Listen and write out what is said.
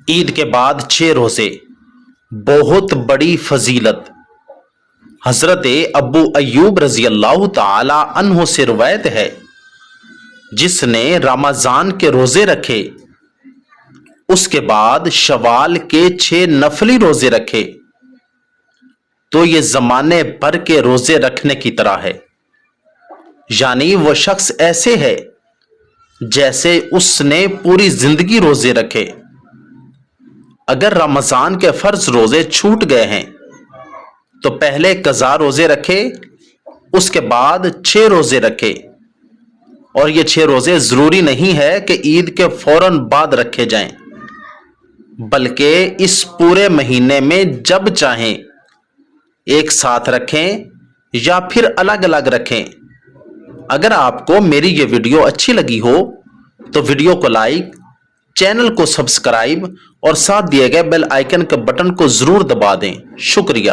عید کے بعد 6 روزے، بہت بڑی فضیلت۔ حضرت ابو ایوب رضی اللہ تعالی عنہ سے روایت ہے، جس نے رمضان کے روزے رکھے، اس کے بعد شوال کے 6 نفلی روزے رکھے، تو یہ زمانے بھر کے روزے رکھنے کی طرح ہے۔ یعنی وہ شخص ایسے ہے جیسے اس نے پوری زندگی روزے رکھے۔ اگر رمضان کے فرض روزے چھوٹ گئے ہیں تو پہلے قضا روزے رکھے، اس کے بعد 6 روزے رکھے، اور یہ 6 روزے ضروری نہیں ہے کہ عید کے فوراً بعد رکھے جائیں، بلکہ اس پورے مہینے میں جب چاہیں ایک ساتھ رکھیں یا پھر الگ الگ رکھیں۔ اگر آپ کو میری یہ ویڈیو اچھی لگی ہو تو ویڈیو کو لائک، چینل کو سبسکرائب اور ساتھ دیے گئے بیل آئیکن کے بٹن کو ضرور دبا دیں۔ شکریہ۔